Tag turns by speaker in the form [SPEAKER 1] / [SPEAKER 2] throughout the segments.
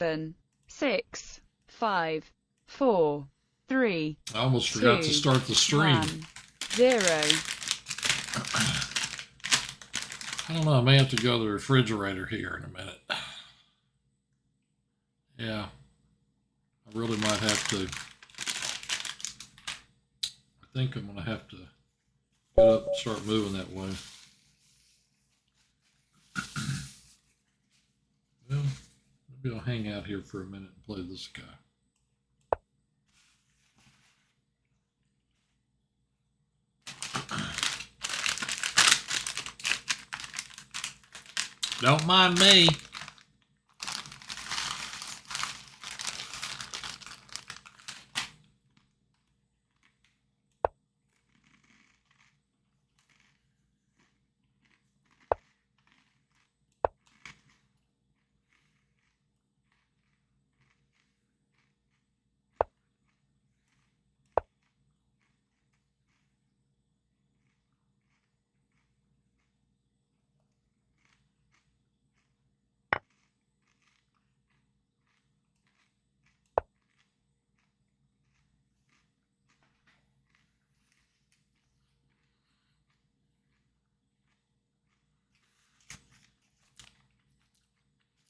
[SPEAKER 1] 7, 6, 5, 4, 3,
[SPEAKER 2] I almost forgot to
[SPEAKER 1] 2,
[SPEAKER 2] start the stream.
[SPEAKER 1] 1, 0.
[SPEAKER 2] I don't know. I may have to go to the refrigerator here in a minute. Yeah, I really might have to. I think I'm going to have to get up and start moving that way. Well, maybe I'll hang out here for a minute and play this guy. Don't mind me.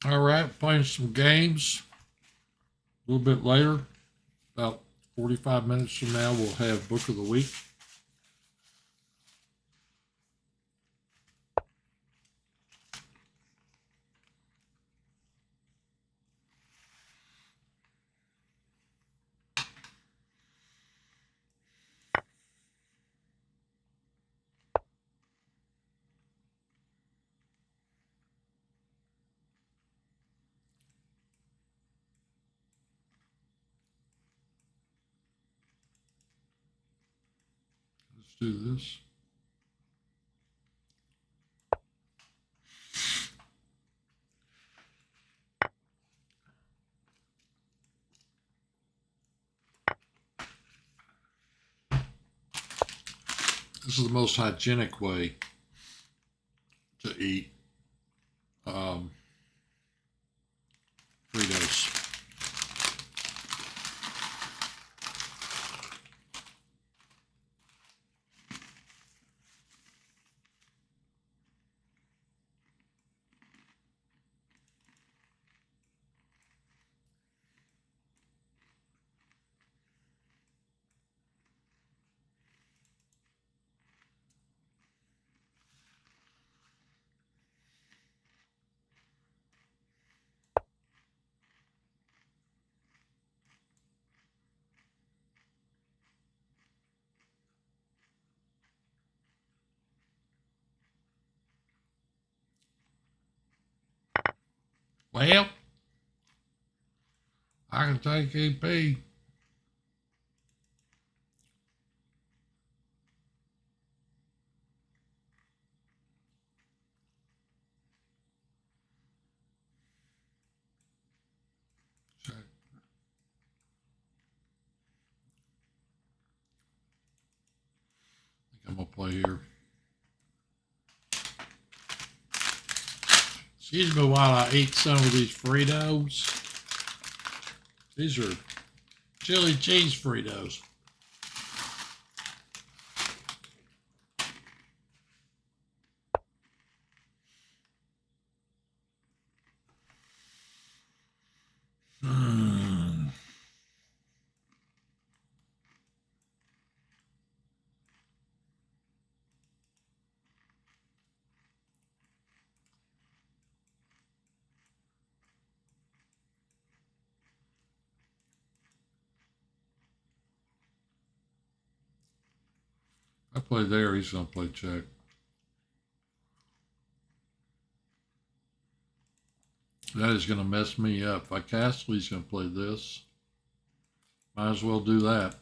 [SPEAKER 2] All right, playing some games. A little bit later, about 45 minutes from now, we'll have Book of the Week. Let's do this. This is the most hygienic way to eat Fritos. Well, I can take EP. Check. I think I'm gonna play here. Excuse me while I eat some of these Fritos. These are chili cheese Fritos. I play there, he's gonna play check. That is gonna mess me up. If I castle, he's gonna play this. Might as well do that.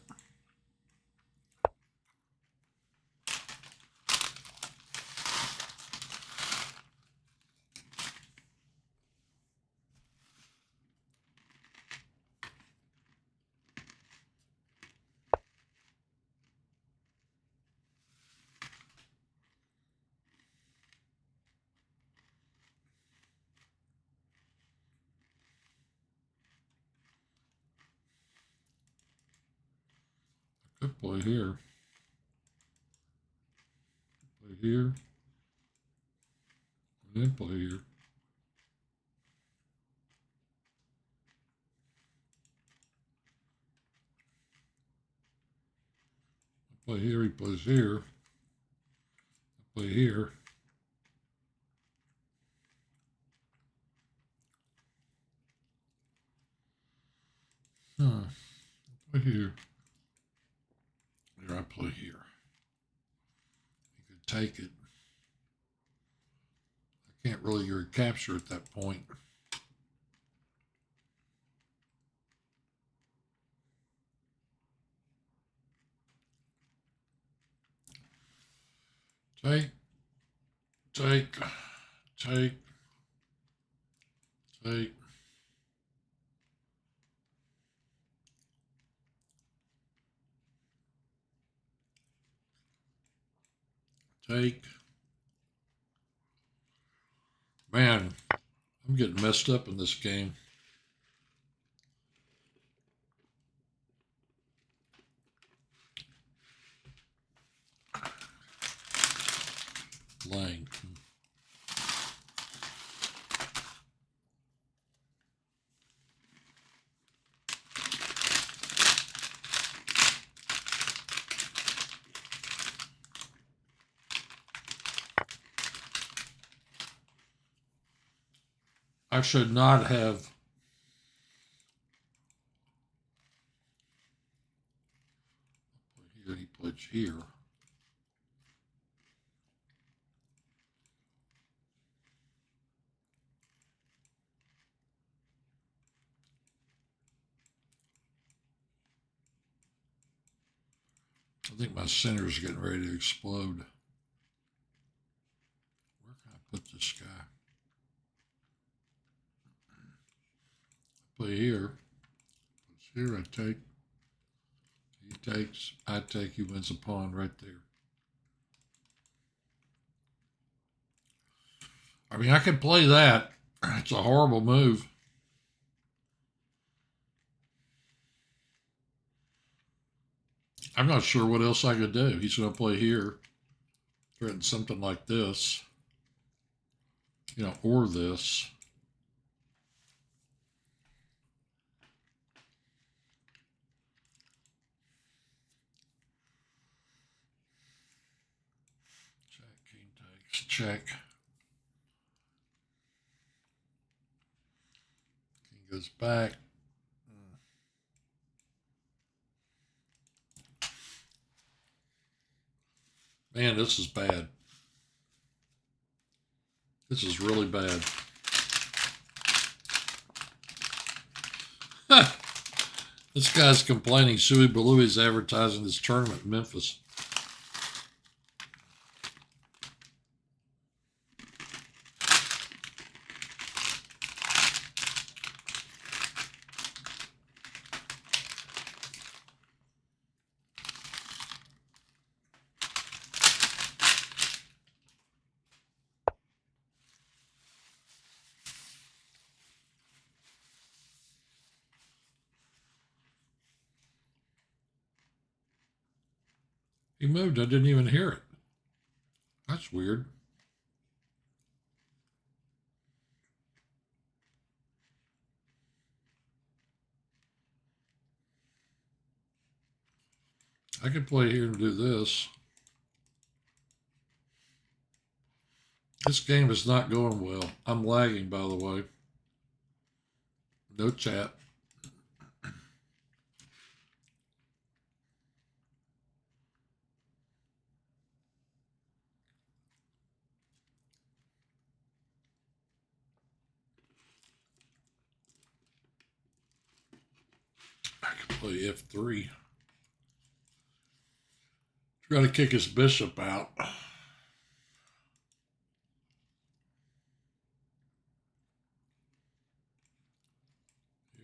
[SPEAKER 2] Could play here. Play here. And then play here. Play here, he plays here. Play here. Play here. Here, I play here. You could take it. I can't really recapture at that point. Take, take, take, take. Take. Man, I'm getting messed up in this game. Lang. I should not have. Here, he plays here. I think my center is getting ready to explode. Where can I put this guy? Play here. It's here, I take. He takes, I take, he wins a pawn right there. I mean, I could play that. It's a horrible move. I'm not sure what else I could do. He's going to play here. Threaten something like this. You know, or this. Check, king takes, check. King goes back. Man, this is bad. This is really bad. This guy's complaining Suey Balui is advertising this tournament in Memphis. He moved. I didn't even hear it. That's weird. I could play here and do this. This game is not going well. I'm lagging, by the way. No chat. I can play F3. Try to kick his bishop out.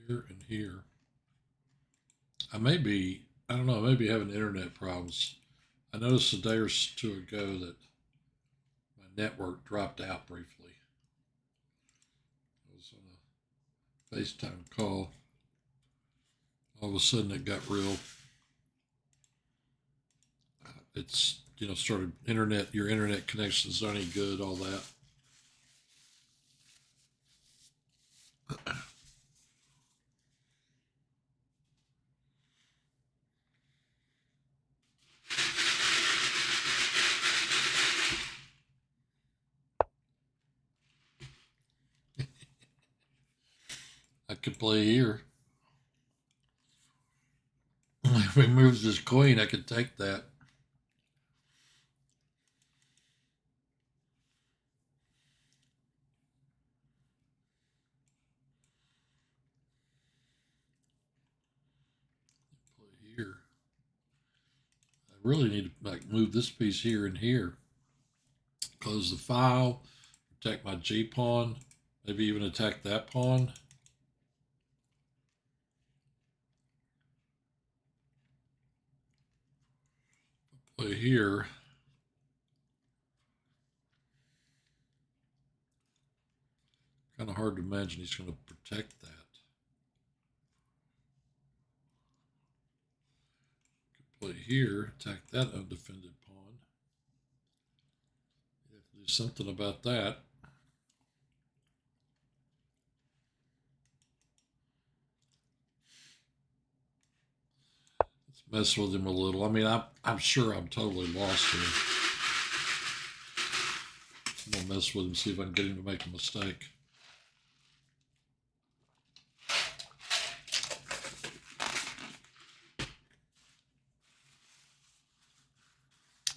[SPEAKER 2] Here and here. I don't know, I may be having internet problems. I noticed a day or two ago that my network dropped out briefly. I was on a FaceTime call. All of a sudden it got real it's, you know, sort of internet, your internet connections aren't any good, all that. I could play here. If he moves his queen, I could take that. Play here. I really need to like move this piece here and here. Close the file. Protect my G pawn. Maybe even attack that pawn. Play here. Kind of hard to imagine he's going to protect that. Could play here, attack that undefended pawn. You have to do something about that. Let's mess with him a little. I mean, I'm sure I'm totally lost here. I'm going to mess with him, see if I can get him to make a mistake.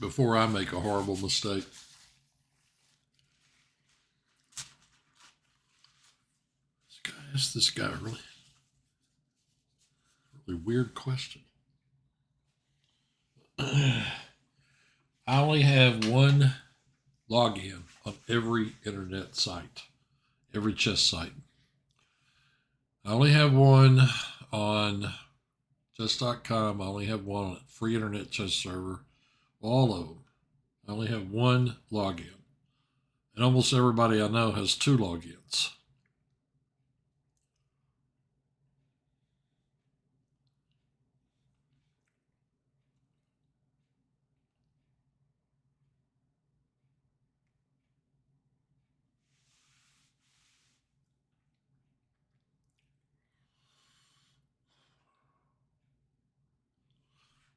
[SPEAKER 2] Before I make a horrible mistake. Ask this guy a really weird question. I only have one login on every internet site, every chess site. I only have one on chess.com. I only have one on free internet chess server. All of them. I only have one login. And almost everybody I know has two logins.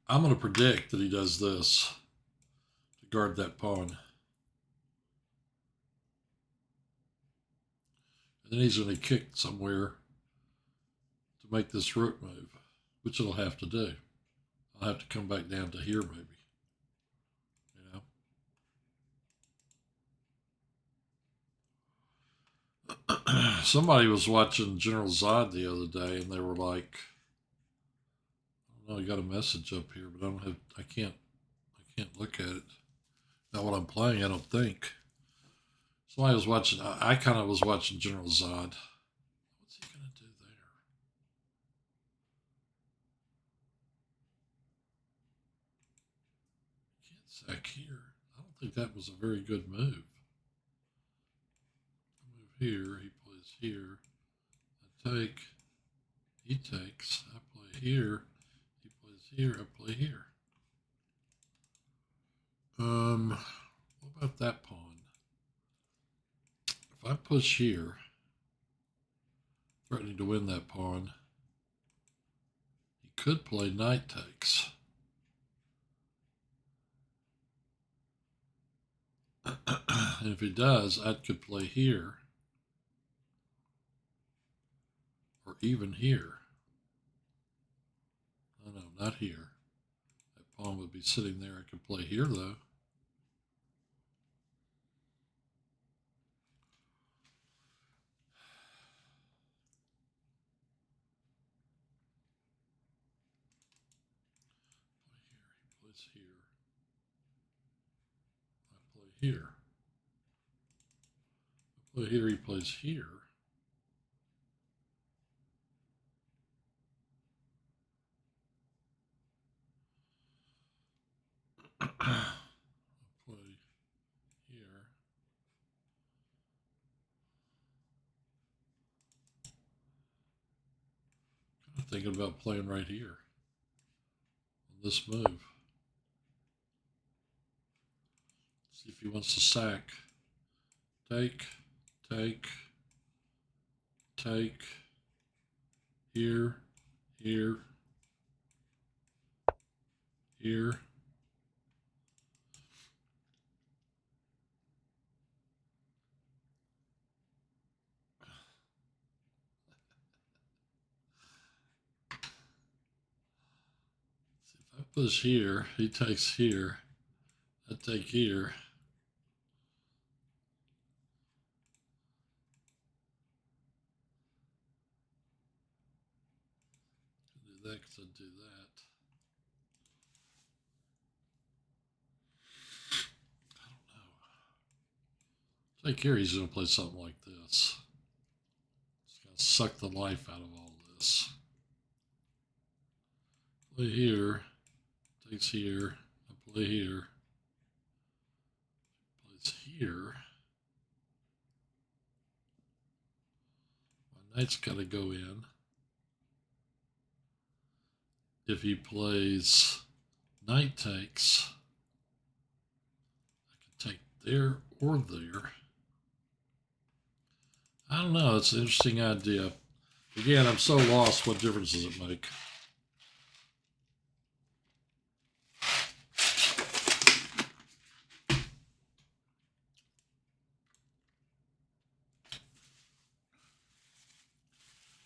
[SPEAKER 2] I'm going to predict that he does this to guard that pawn. And then he's going to kick somewhere to make this rook move, which it'll have to do. I'll have to come back down to here maybe. You know? Somebody was watching General Zod the other day and they were like, I don't know, I got a message up here, but I can't look at it. Not what I'm playing, I don't think. Somebody was watching, I kind of was watching General Zod. What's he going to do there? Can't sack here. I don't think that was a very good move. I move here, he plays here. I take, he takes, I play here, he plays here, I play here. What about that pawn? If I push here, threatening to win that pawn, he could play knight takes. And if he does, I could play here. Or even here. No, not here. That pawn would be sitting there. I could play here, though. Play here. He plays here. I play here. I play here. He plays here. Play here. I'm thinking about playing right here on this move. See if he wants to sack. Take. Here. See, if I push here, he takes here. I take here. Do that because I do that. I don't know. Take here, he's going to play something like this. It's going to suck the life out of all this. Play here. Takes here. I play here. Plays here. My knight's got to go in. If he plays knight takes, I can take there or there. I don't know. It's an interesting idea. Again, I'm so lost. What difference does it make?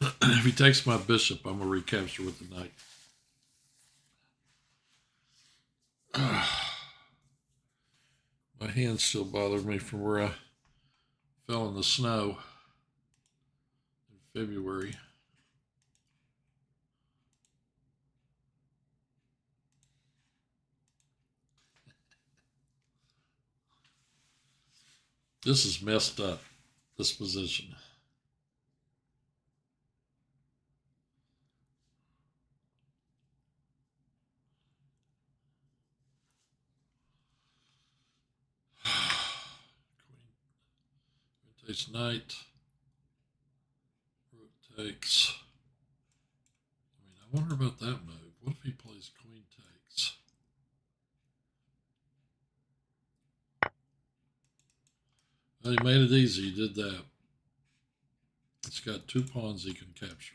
[SPEAKER 2] If he takes my bishop, I'm going to recapture with the knight. My hand still bothered me from where I fell in the snow in February. This is messed up, this position. Queen takes knight. Rook takes. I wonder about that move. What if he plays queen takes? Well, he made it easy. He did that. It's got 2 pawns he can capture.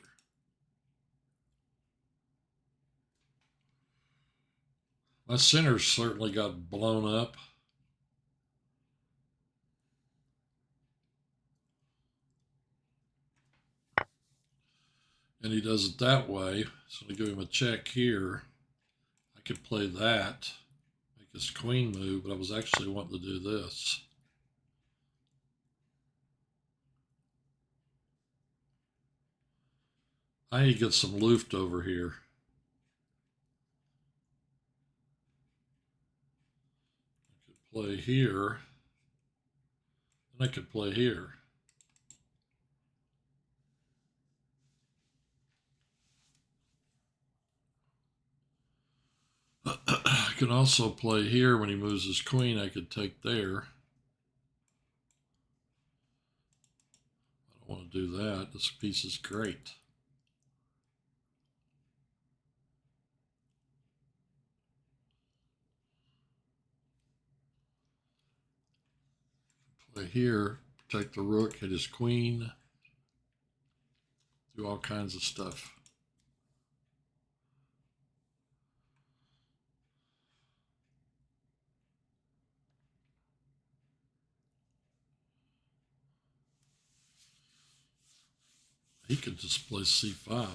[SPEAKER 2] My center certainly got blown up. And he does it that way. So I give him a check here. I could play that, make his queen move, but I was actually wanting to do this. I need to get some Luft over here. I could play here. And I could play here. I can also play here when he moves his queen. I could take there. I don't want to do that. This piece is great. Play here, protect the rook, hit his queen, do all kinds of stuff. He could just play c5.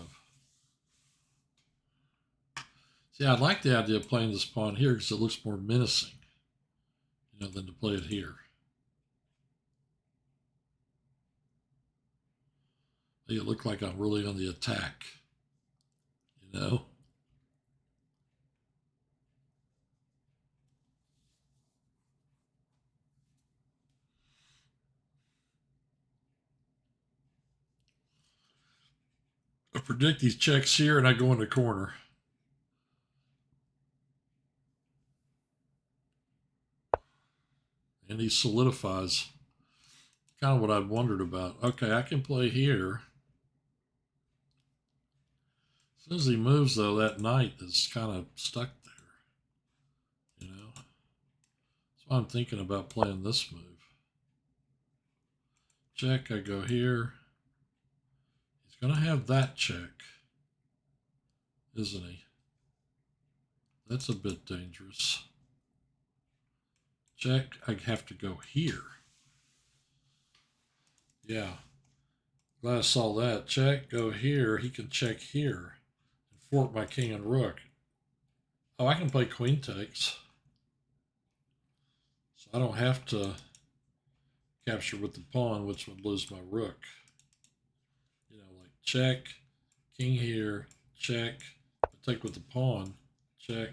[SPEAKER 2] See, I like the idea of playing this pawn here because it looks more menacing, than to play it here. Make it look like I'm really on the attack, I predict these checks here and I go in the corner. And he solidifies. Kind of what I'd wondered about. Okay, I can play here. As soon as he moves, though, that knight is kind of stuck there. So So I'm thinking about playing this move. Check, I go here. He's going to have that check, isn't he? That's a bit dangerous. Check, I have to go here. Yeah. Glad I saw that. Check, go here. He can check here and fork my king and rook. Oh, I can play queen takes. So I don't have to capture with the pawn, which would lose my rook. You know, like check, king here, check, take with the pawn, check,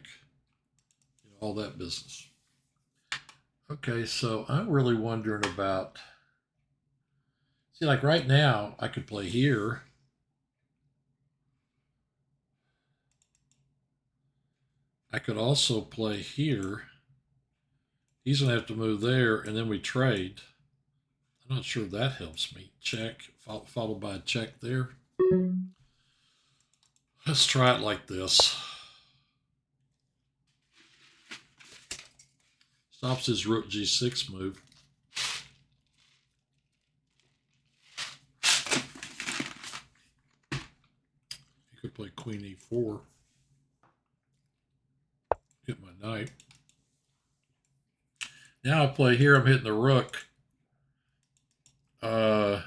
[SPEAKER 2] you know, all that business. Okay, so I'm really wondering about, see, like right now, I could play here. I could also play here. He's going to have to move there, and then we trade. I'm not sure that helps me. Check, followed by a check there. Let's try it like this. Stops his rook g6 move. He could play queen e4. Hit my knight. Now I play here, I'm hitting the rook. I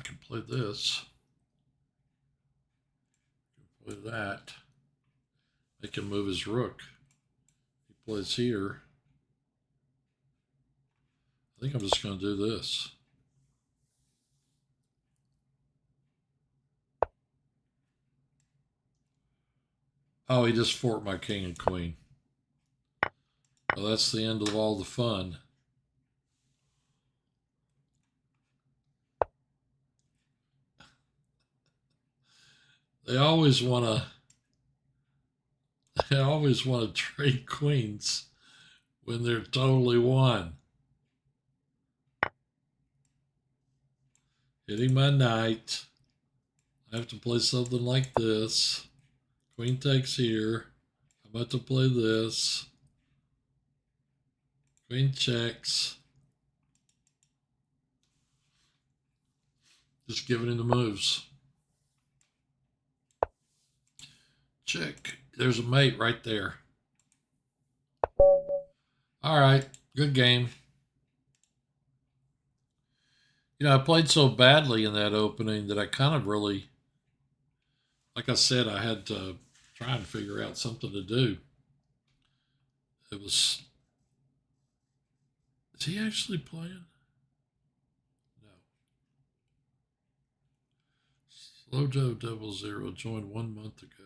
[SPEAKER 2] can play this. I can play that. I can move his rook. He plays here. I think I'm just going to do this. Oh, he just forked my king and queen. Well, that's the end of all the fun. They always want to trade queens when they're totally won. Hitting my knight. I have to play something like this. Queen takes here. I'm about to play this. Queen checks. Just giving him the moves. Check. There's a mate right there. All right. Good game. You know, I played so badly in that opening that I kind of really, like I said, I had to try and figure out something to do. It was, is he actually playing? No. Slojo 00 joined 1 month ago.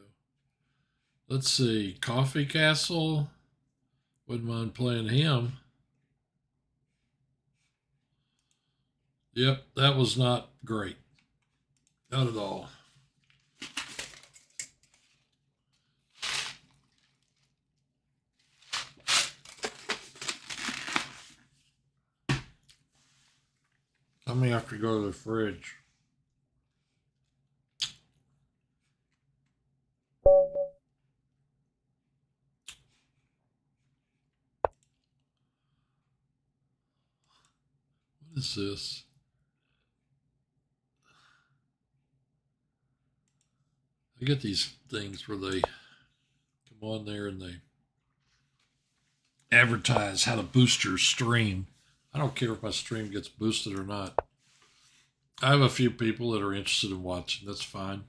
[SPEAKER 2] Let's see. Coffee Castle. Wouldn't mind playing him. Yep, that was not great. Not at all. I may have to go to the fridge. What is this? I get these things where they come on there and they advertise how to boost your stream. I don't care if my stream gets boosted or not. I have a few people that are interested in watching. That's fine.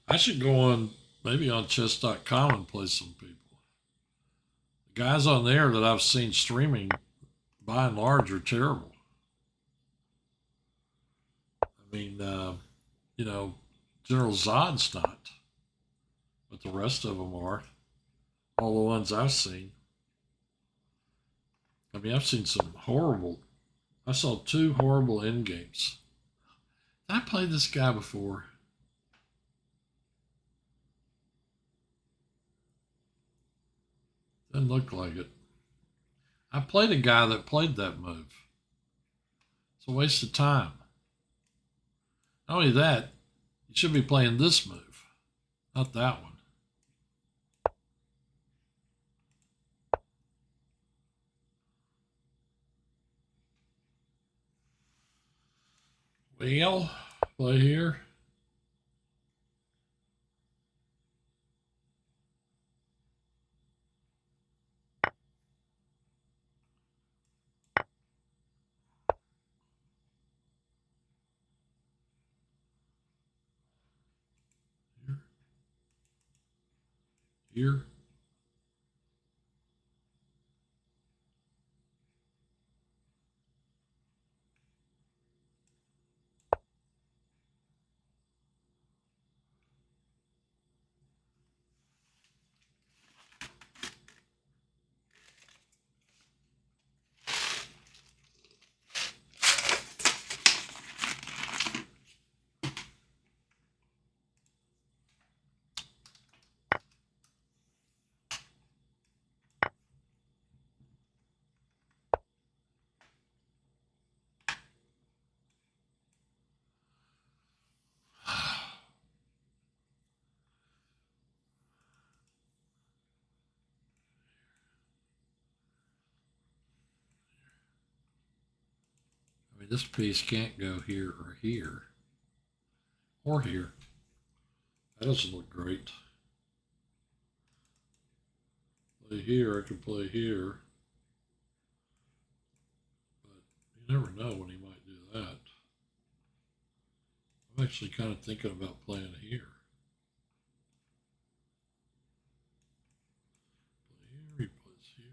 [SPEAKER 2] I should go on, maybe on chess.com and play some people. The guys on there that I've seen streaming, by and large, are terrible. I mean, you know, General Zod's not, but the rest of them are. All the ones I've seen. I mean, I've seen some horrible. I saw 2 horrible end games. I played this guy before. Doesn't look like it. I played a guy that played that move. It's a waste of time. Not only that, you should be playing this move, not that one. Well, play here. Here. I mean, this piece can't go here or here. Or here. That doesn't look great. Play here, I could play here. But you never know when he might do that. I'm actually kind of thinking about playing here. Play here, he plays here.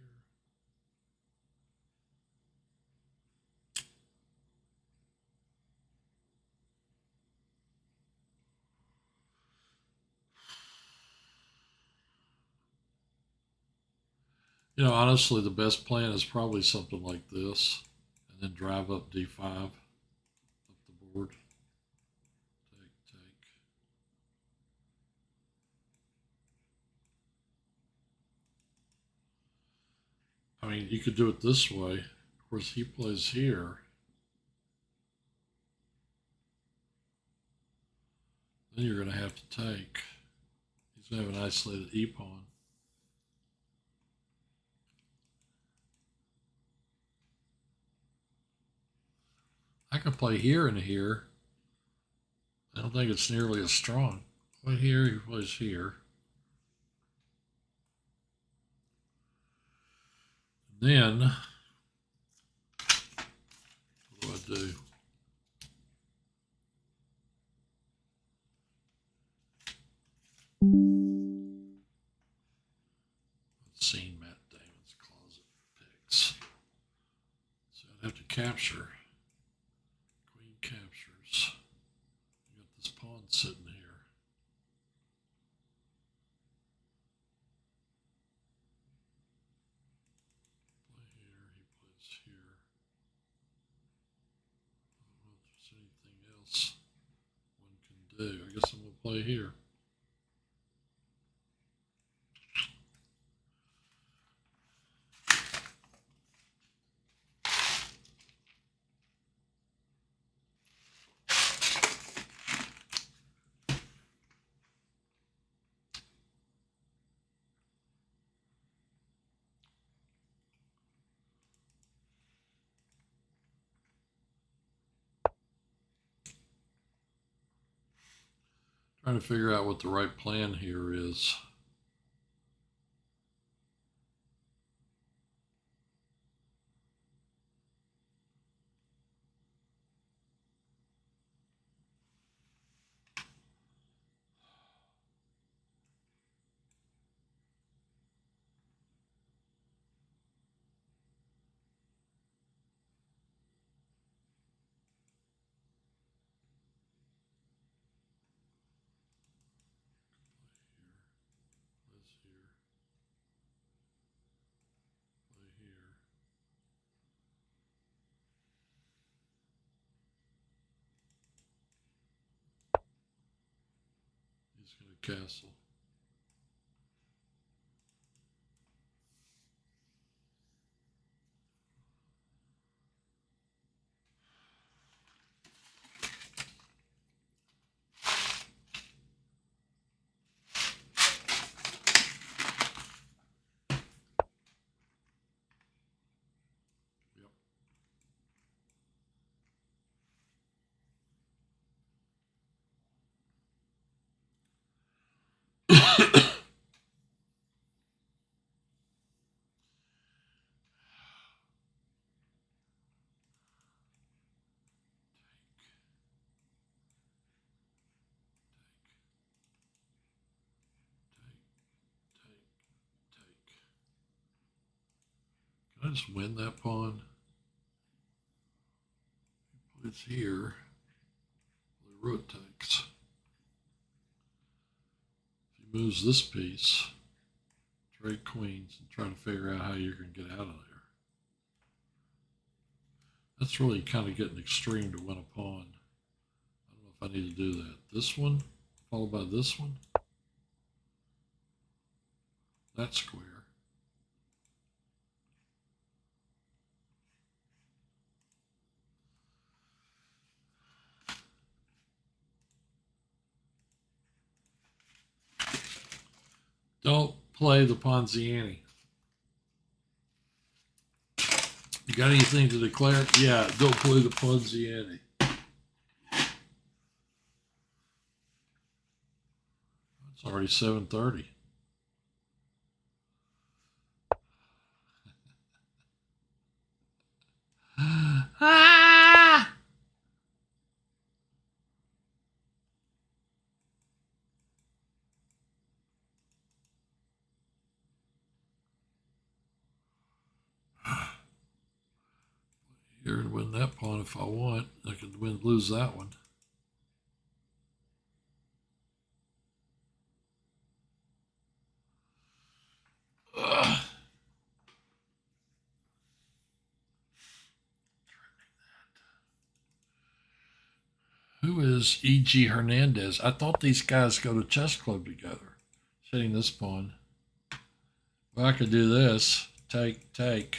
[SPEAKER 2] You know, honestly, the best plan is probably something like this, and then drive up d5 up the board. Take. I mean, you could do it this way. Of course, he plays here. Then you're going to have to take. He's going to have an isolated e-pawn. I could play here and here. I don't think it's nearly as strong. Play here, he plays here. And then, what do I do? Let's see, Matt Damon's closet picks. So I'd have to capture. Queen captures. You got this pawn sitting here. Play here, he plays here. I don't know if there's anything else one can do. I guess I'm going to play here. Trying to figure out what the right plan here is. He's going to castle. I just win that pawn? It's here. The rook takes. If he moves this piece, trade queens and try to figure out how you're going to get out of there. That's really kind of getting extreme to win a pawn. I don't know if I need to do that. This one, followed by this one. That square. Don't play the Ponziani. You got anything to declare? Yeah, don't play the Ponziani. It's already 7:30. Ah! Here and win that pawn if I want. I could lose that one. Ugh. Who is E.G. Hernandez? I thought these guys go to chess club together. Setting this pawn. Well, I could do this. Take, take.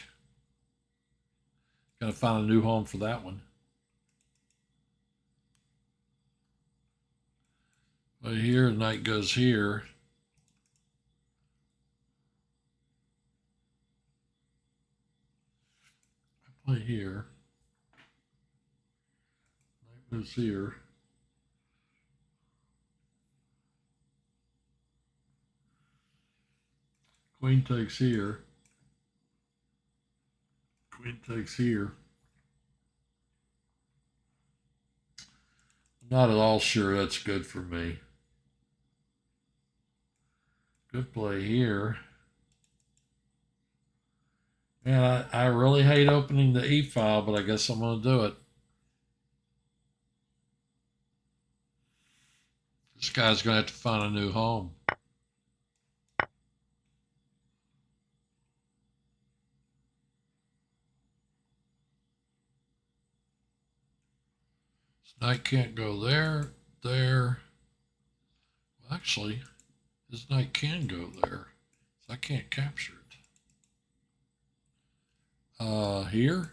[SPEAKER 2] Gotta find a new home for that one. Well, here, knight goes here. I play here. Knight moves here. Queen takes here. Queen takes here. I'm not at all sure that's good for me. Good play here. Man, I really hate opening the E file, but I guess I'm going to do it. This guy's going to have to find a new home. This knight can't go there, there. Well, actually, this knight can go there. So I can't capture it. Here.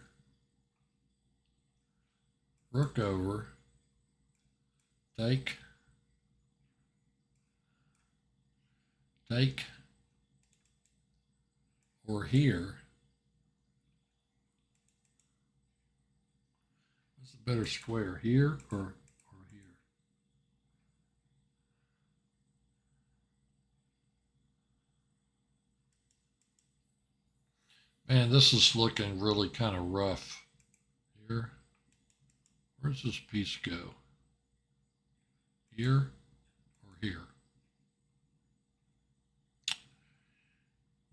[SPEAKER 2] Rook over. Take. Take. Or here. What's the better square? Here or here? Man, this is looking really kind of rough. Here. Where's this piece go? Here or here?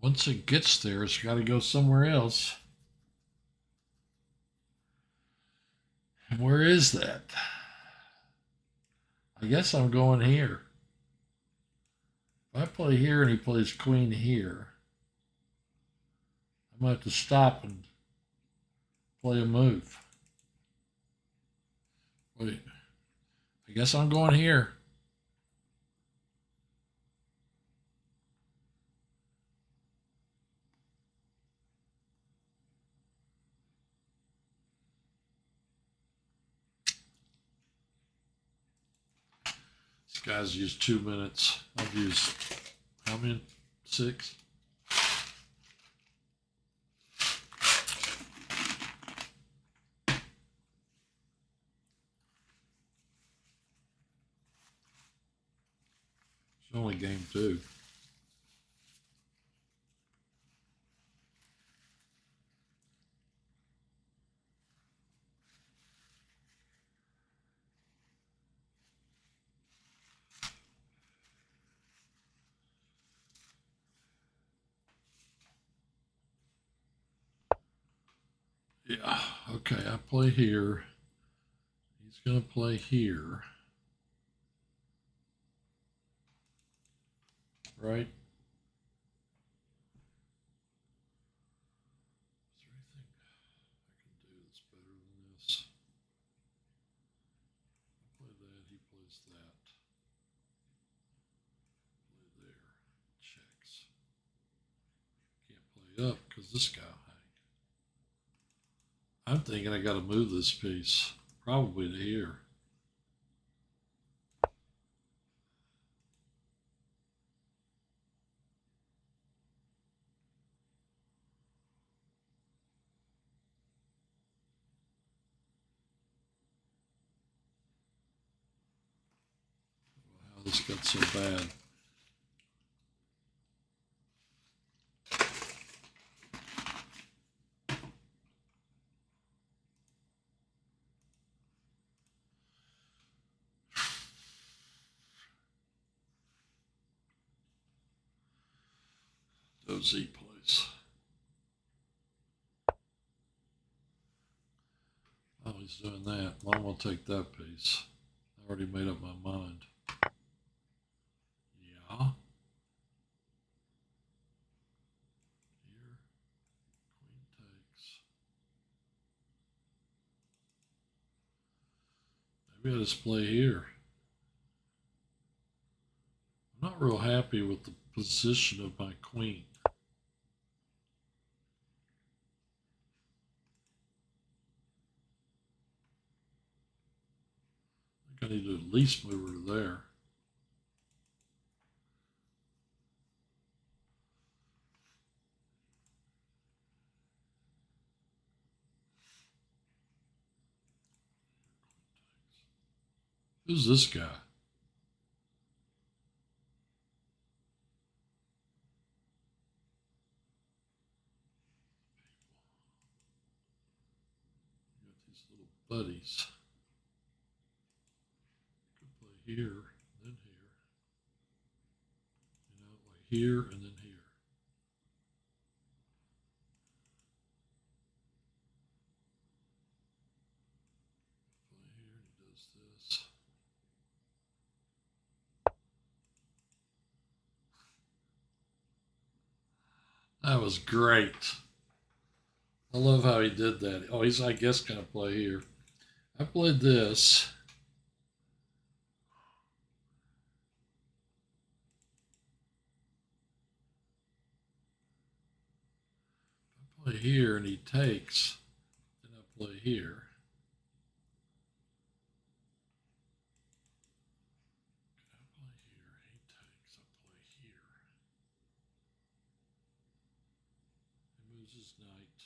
[SPEAKER 2] Once it gets there, it's got to go somewhere else. And where is that? I guess I'm going here. If I play here and he plays queen here, I'm going to have to stop and play a move. Wait, I guess I'm going here. This guy's used 2 minutes. I've used how many? 6? It's only game 2. Yeah, okay, I play here. He's going to play here. Right? Is there anything I can do that's better than this? I play that, he plays that. Play there. Checks. Can't play up because this guy hang. I'm thinking I got to move this piece. Probably to here. How this got so bad. OZ plays. Oh, he's doing that. Well, I'm going to take that piece. I already made up my mind. Yeah. Here. Queen takes. Maybe I just play here. I'm not real happy with the position of my queen. I think I need to at least move her to there. Who's this guy? You got these little buddies. Could play here, then here. You know, like here and then here. Play here, and he does this. That was great. I love how he did that. Oh, he's, I guess, going to play here. I played this. I play here and he takes. Then I play here. I play here. He takes. I play here. He moves his knight.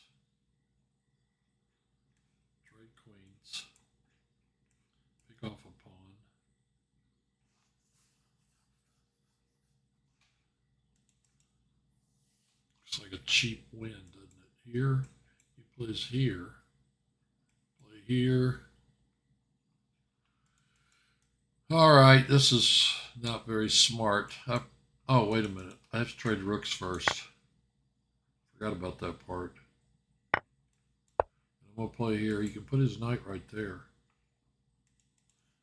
[SPEAKER 2] Trade queens. Pick off a pawn. Looks like a cheap win, doesn't it? Here, he plays here. Play here. All right, this is not very smart. Oh, wait a minute. I have to trade rooks first. Forgot about that part. I'm going to play here. He can put his knight right there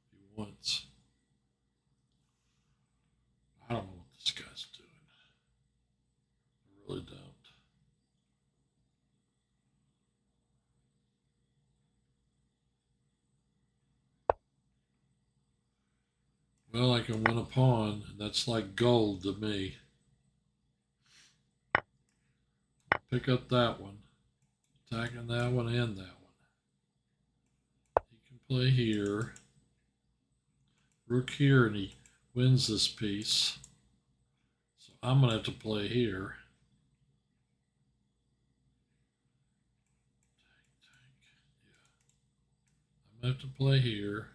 [SPEAKER 2] if he wants. I don't know what this guy's doing. I really don't. Well, I can win a pawn, and that's like gold to me. Pick up that one. Attacking that one and that one. He can play here. Rook here, and he wins this piece. So I'm going to have to play here. I'm going to have to play here.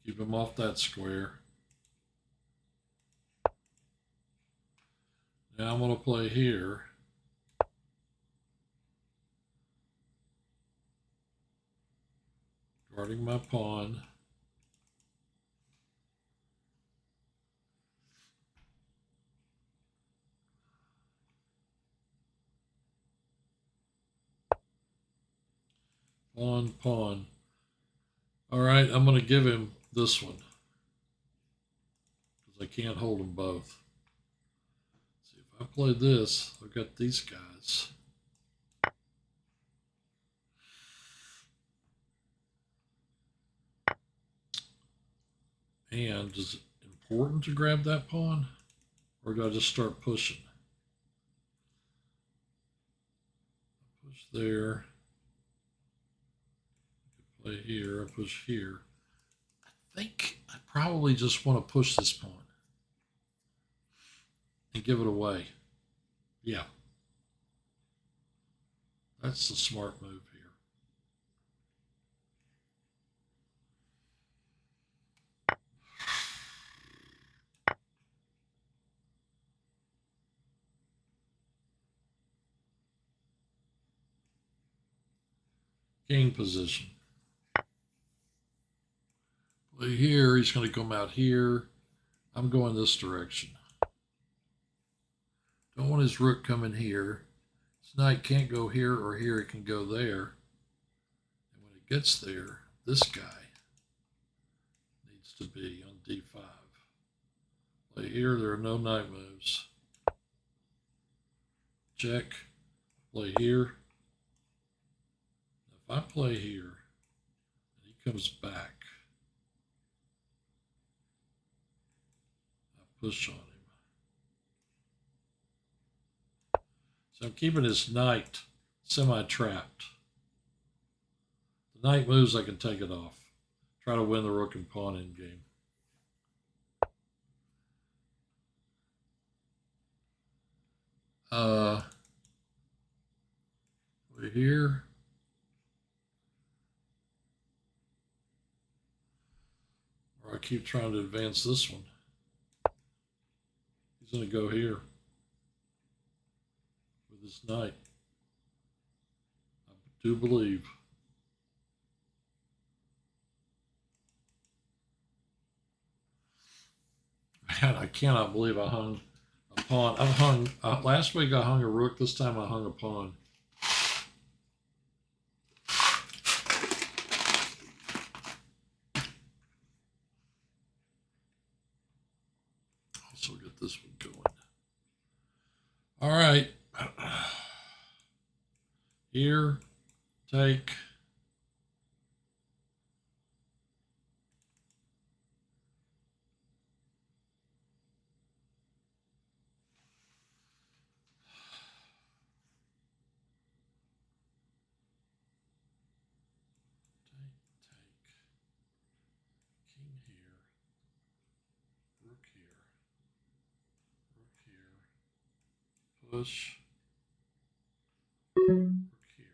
[SPEAKER 2] Keep him off that square. Now I'm going to play here. Guarding my pawn. Pawn, pawn. All right, I'm going to give him this one because I can't hold them both. See, if I play this, I've got these guys. And is it important to grab that pawn? Or do I just start pushing? Push there. Play here. I push here. I think I probably just want to push this pawn and give it away. Yeah. That's the smart move here. King position. Play here. He's going to come out here. I'm going this direction. Don't want his rook coming here. His knight can't go here or here. It can go there. And when it gets there, this guy needs to be on d5. Play here. There are no knight moves. Check. Play here. If I play here and he comes back, I push on him. So I'm keeping his knight semi-trapped. The knight moves, I can take it off. Try to win the rook and pawn in game. We're here. Or I keep trying to advance this one. He's going to go here with his knight. I do believe. Man, I cannot believe I hung a pawn. I hung last week. I hung a rook. This time I hung a pawn. Also get this one going. All right. Here, take. King here, rook here, rook here, push, rook here.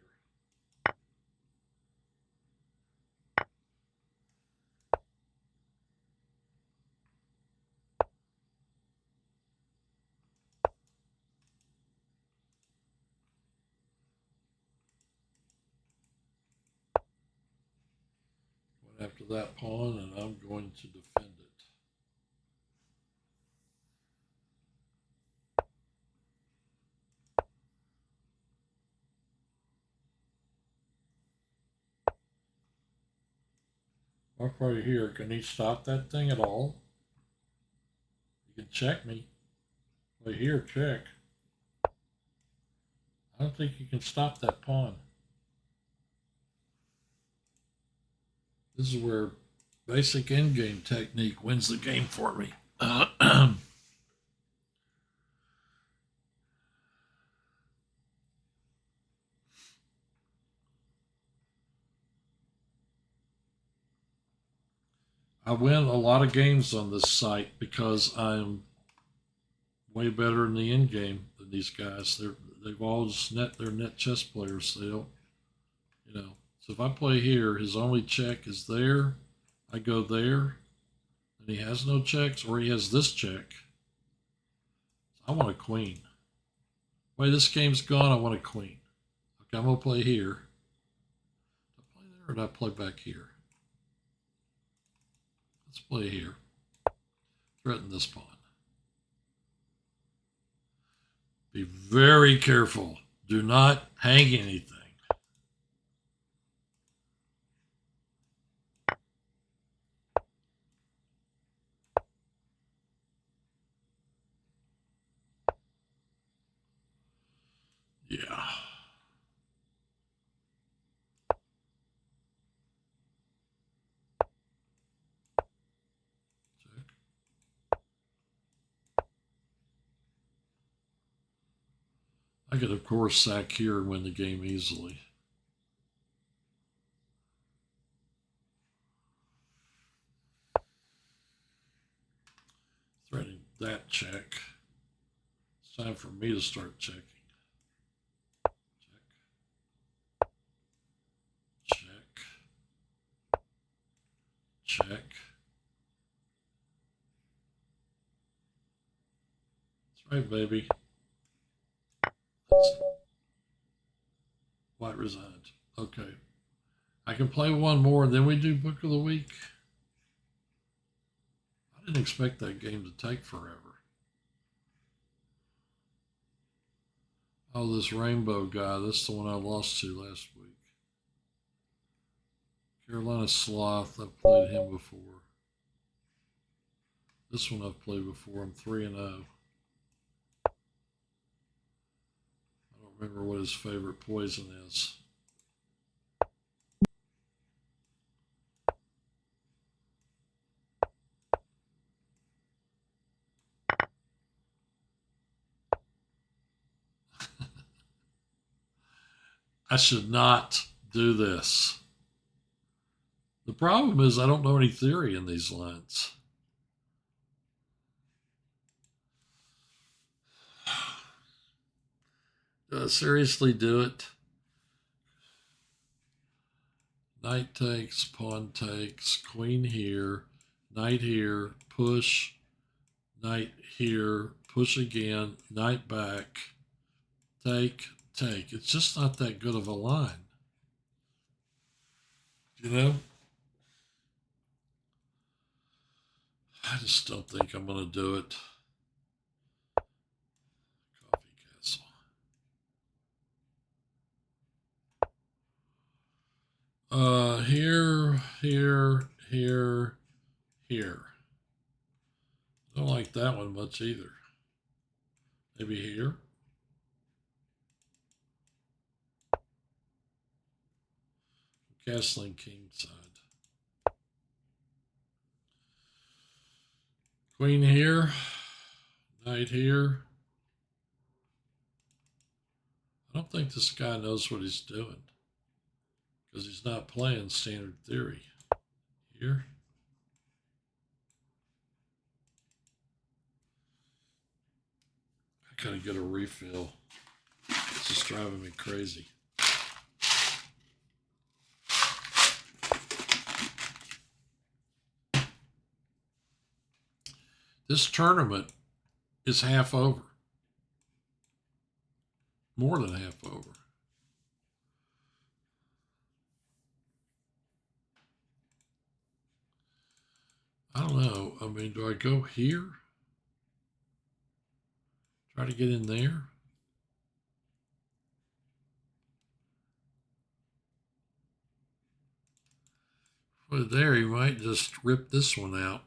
[SPEAKER 2] Went after that pawn, and I'm going to defend it. What right here? Can he stop that thing at all? He can check me. Right here, check. I don't think you can stop that pawn. This is where basic endgame technique wins the game for me. I win a lot of games on this site because I'm way better in the end game than these guys. They've all just they're net chess players. They don't, you know. So if I play here, his only check is there. I go there, and he has no checks, or he has this check. I want a queen. Wait, this game's gone. I want a queen. Okay, I'm gonna play here. Do I play there or do I play back here? Let's play here. Threaten this pawn. Be very careful. Do not hang anything. I could, of course, sack here and win the game easily. Threatening that check. It's time for me to start checking. Check. Check. Check. That's right, baby. That's it. White resigned. Okay. I can play one more and then we do Book of the Week. I didn't expect that game to take forever. Oh, this Rainbow guy. That's the one I lost to last week. Carolina Sloth. I've played him before. This one I've played before. I'm 3-0. I don't remember what his favorite poison is. I should not do this. The problem is I don't know any theory in these lines. Do I seriously do it? Knight takes, pawn takes, queen here, knight here, push, knight here, push again, knight back, take, take. It's just not that good of a line. You know? I just don't think I'm going to do it. Coffee Castle. Here, here. I don't like that one much either. Maybe here. Castling king side. Queen here. Knight here. I don't think this guy knows what he's doing because he's not playing standard theory. Here. I gotta get a refill. It's just driving me crazy. This tournament is half over. More than half over. I don't know. I mean, do I go here? Try to get in there? Well, there, you might just rip this one out.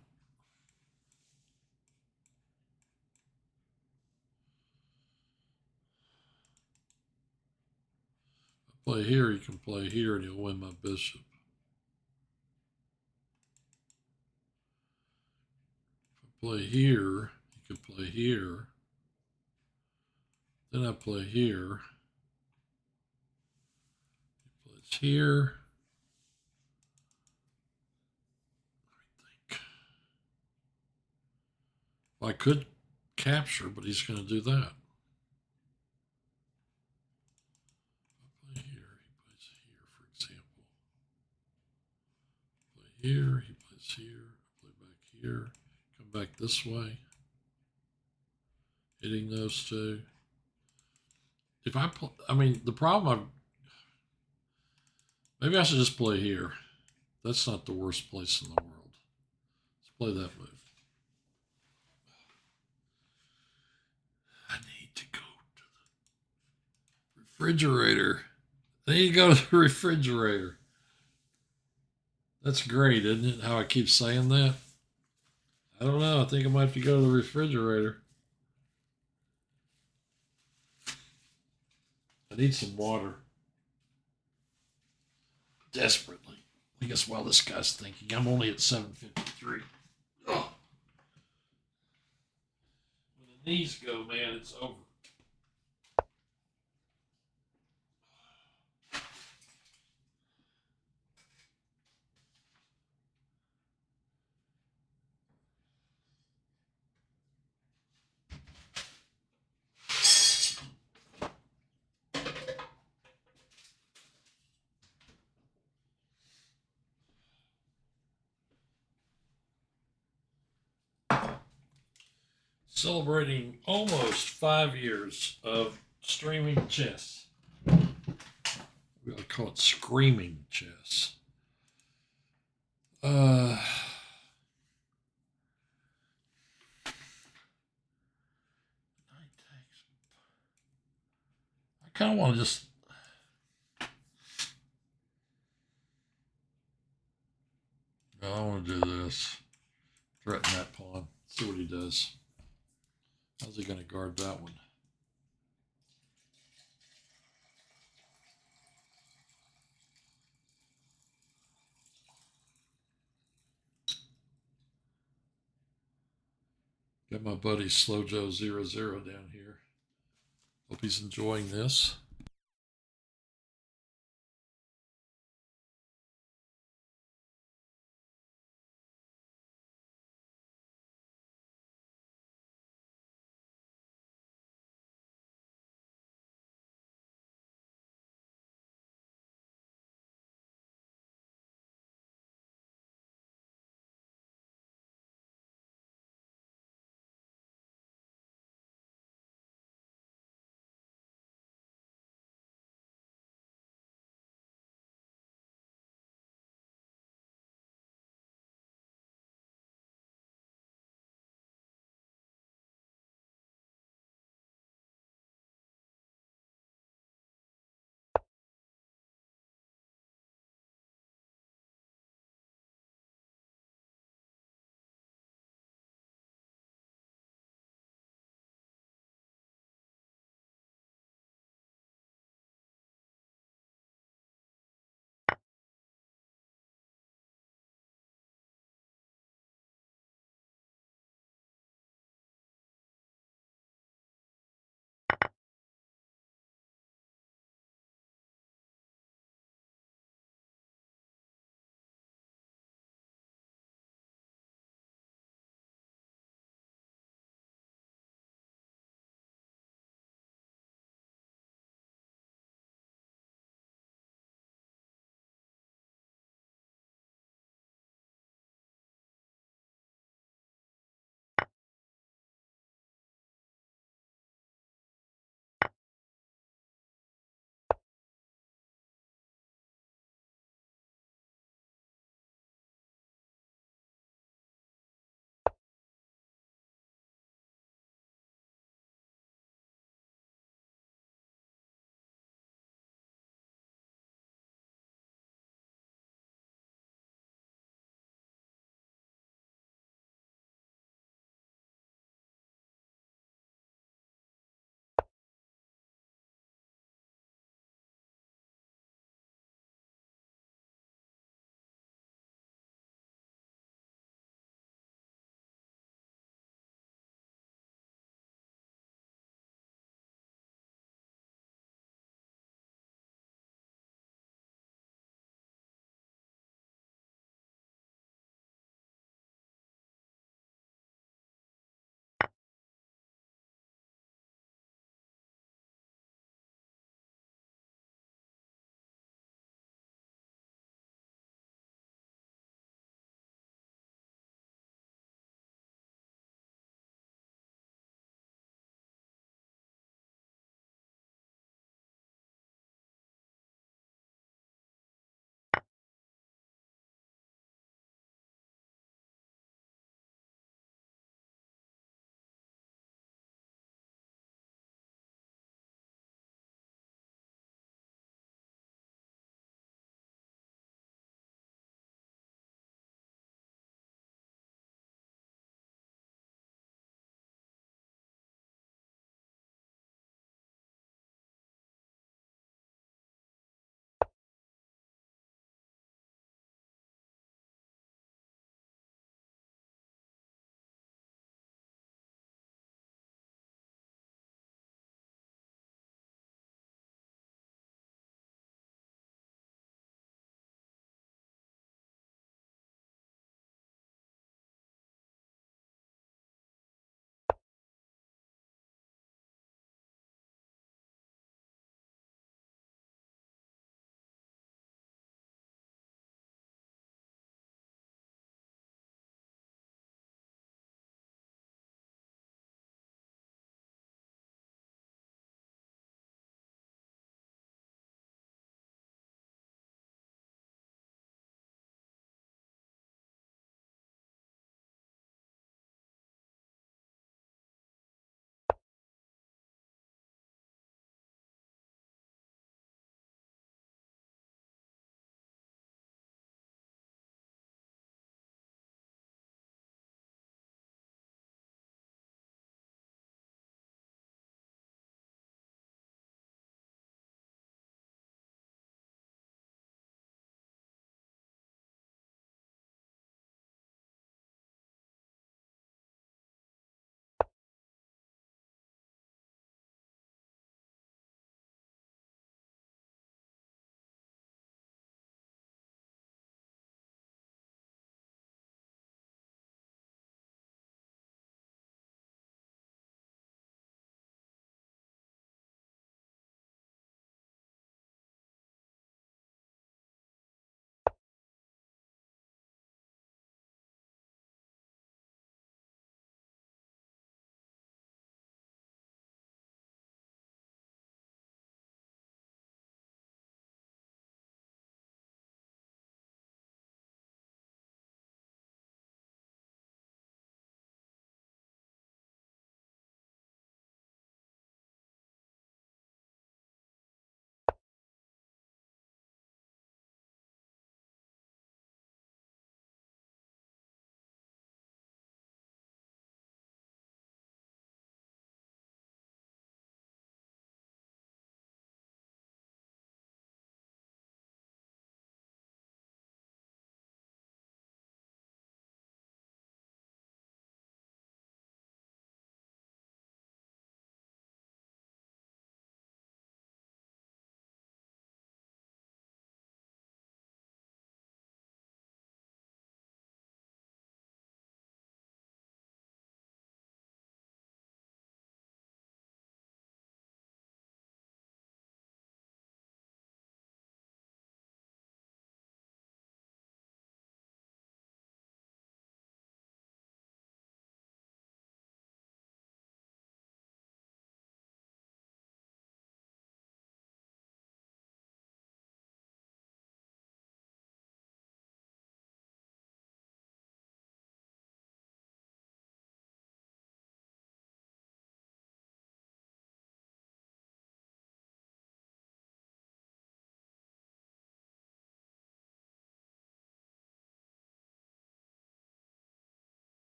[SPEAKER 2] Play here, you can play here and you'll win my bishop. If I play here, you can play here. Then I play here. He plays here. I think. Well, I could capture, but he's going to do that. Here, he plays here, play back here, come back this way, hitting those two. If I play, I mean, the problem maybe I should just play here. That's not the worst place in the world. Let's play that move. I need to go to the refrigerator. I need to go to the refrigerator. That's great, isn't it? How I keep saying that? I don't know. I think I might have to go to the refrigerator. I need some water. Desperately. I guess while this guy's thinking, I'm only at 7:53. Oh. When the knees go, man, it's over. celebrating almost 5 years of streaming chess. We ought to call it screaming chess. Knight takes. I kind of want to just. No, I want to do this. Threaten that pawn. See what he does. How's he going to guard that one? Got my buddy Slow Joe 00 down here. Hope he's enjoying this.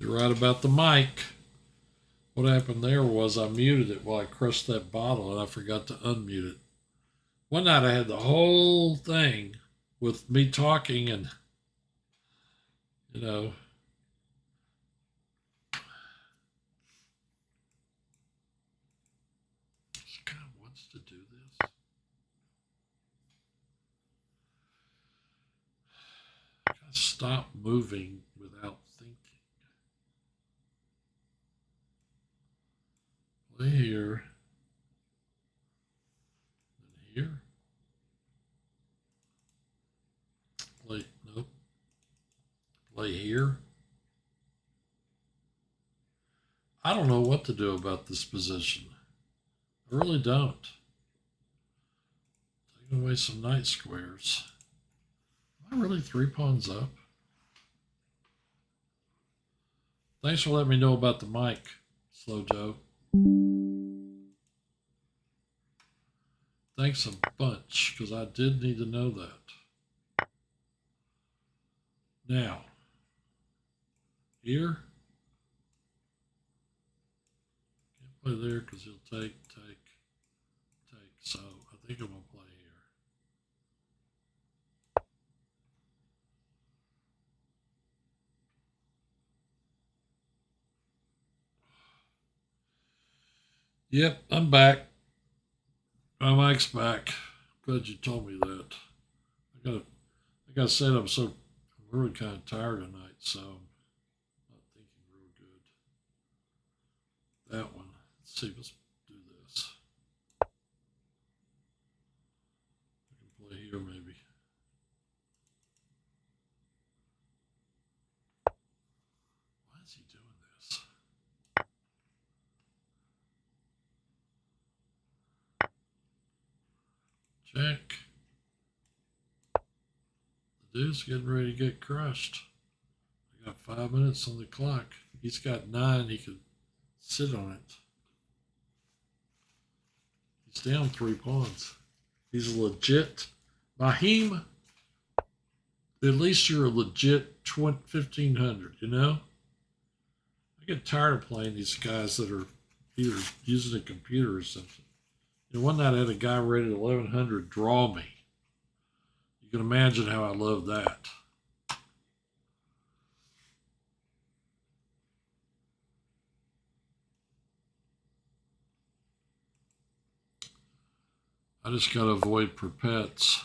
[SPEAKER 2] You're right about the mic. What happened there was I muted it while I crushed that bottle and I forgot to unmute it. One night I had the whole thing with me talking and, you know, it kind of wants to do this. I gotta stop moving without thinking. Play here. And here. Play, nope. Play here. I don't know what to do about this position. I really don't. Taking away some knight squares. Am I really 3 pawns up? Thanks for letting me know about the mic, Slow Joe. Thanks a bunch, because I did need to know that. Now, here. Can't play there because he'll take. So I think I'm going to play here. Yep, I'm back. My mic's back. Glad you told me that. Like I said, I'm really kind of tired tonight, so I'm not thinking real good. That one. Let's see, let's do this. I can play here maybe. Why is he doing this? Check. The dude's getting ready to get crushed. I got 5 minutes on the clock. He's got 9. He could sit on it. He's down 3 pawns. He's a legit Mahim. At least you're a legit 1500, you know? I get tired of playing these guys that are either using a computer or something. You know, one night I had a guy rated 1100 draw me. You can imagine how I love that. I just got to avoid perpets.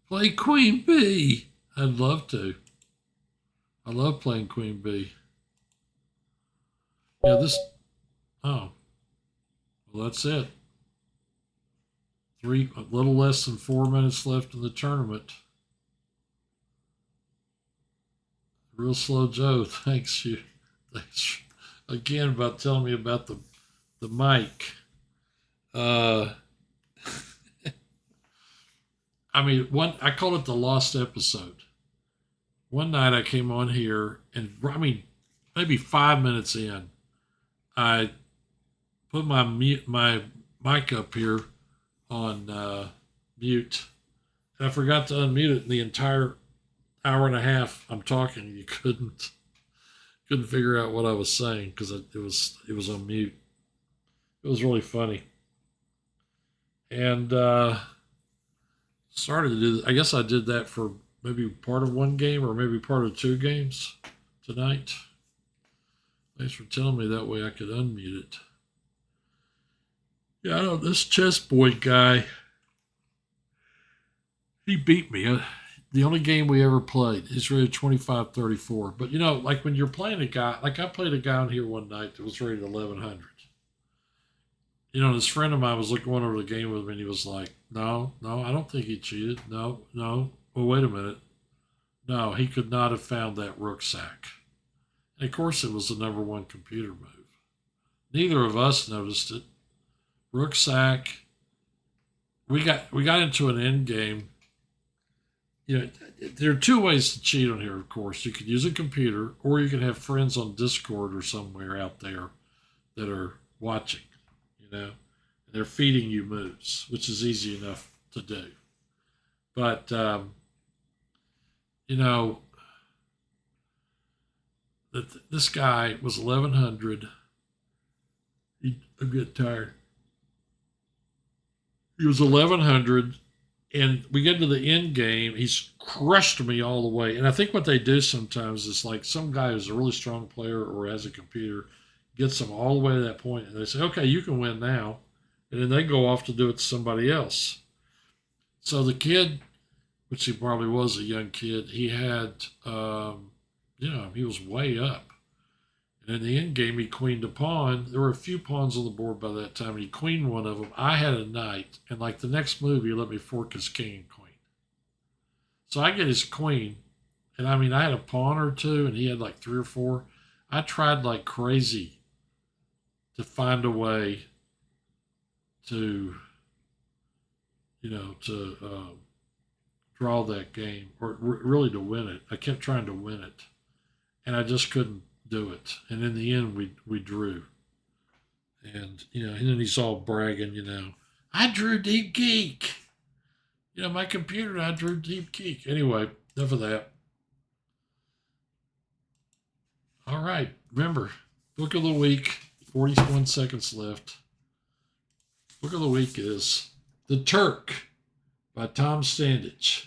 [SPEAKER 2] Play Queen B. I'd love to. I love playing Queen B. Yeah, this. Oh. Well, that's it. A little less than 4 minutes left in the tournament. Real Slow Joe, thanks you. Thanks again about telling me about the mic. I mean, I call it the lost episode. One night I came on here, and I mean, maybe 5 minutes in, I put my mic up here on mute, and I forgot to unmute it. And the entire hour and a half I'm talking, you couldn't figure out what I was saying because it was on mute. It was really funny, and started to do. I guess I did that for maybe part of one game or maybe part of 2 games tonight. Thanks for telling me that way I could unmute it. Yeah, I know this chess boy guy. He beat me. The only game we ever played, he's rated 25-34. But you know, like when you're playing a guy, like I played a guy on here one night that was rated 1100. You know, this friend of mine was going over the game with me, and he was like, "No, I don't think he cheated. No. Well, wait a minute. No, he could not have found that rook sack." And of course, it was the number 1 computer move. Neither of us noticed it. Rook sack. We got into an end game. You know, there are 2 ways to cheat on here, of course. You could use a computer, or you can have friends on Discord or somewhere out there that are watching, you know, and they're feeding you moves, which is easy enough to do. But, you know, this guy was 1100. I'm getting tired. He was 1100, and we get to the end game. He's crushed me all the way. And I think what they do sometimes is like some guy who's a really strong player or has a computer gets them all the way to that point, and they say, okay, you can win now. And then they go off to do it to somebody else. So the kid, which he probably was a young kid, he had, he was way up. And in the end game, he queened a pawn. There were a few pawns on the board by that time, and he queened one of them. I had a knight, and like the next move, he let me fork his king and queen. So I get his queen, and I mean, I had a pawn or two, and he had like 3 or 4. I tried like crazy to find a way to, draw that game, or really to win it. I kept trying to win it, and I just couldn't do it. And in the end, we drew. And and then he's all bragging, I drew Deep Geek. My computer, I drew Deep Geek. Anyway, enough of that. All right, remember, book of the week, 41 seconds left. Book of the week is The Turk by Tom Standage.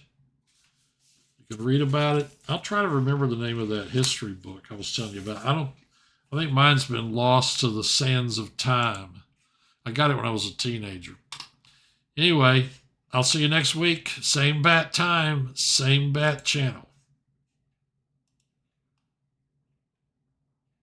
[SPEAKER 2] You can read about it. I'll try to remember the name of that history book I was telling you about. I think mine's been lost to the sands of time. I got it when I was a teenager. Anyway, I'll see you next week. Same bat time, same bat channel.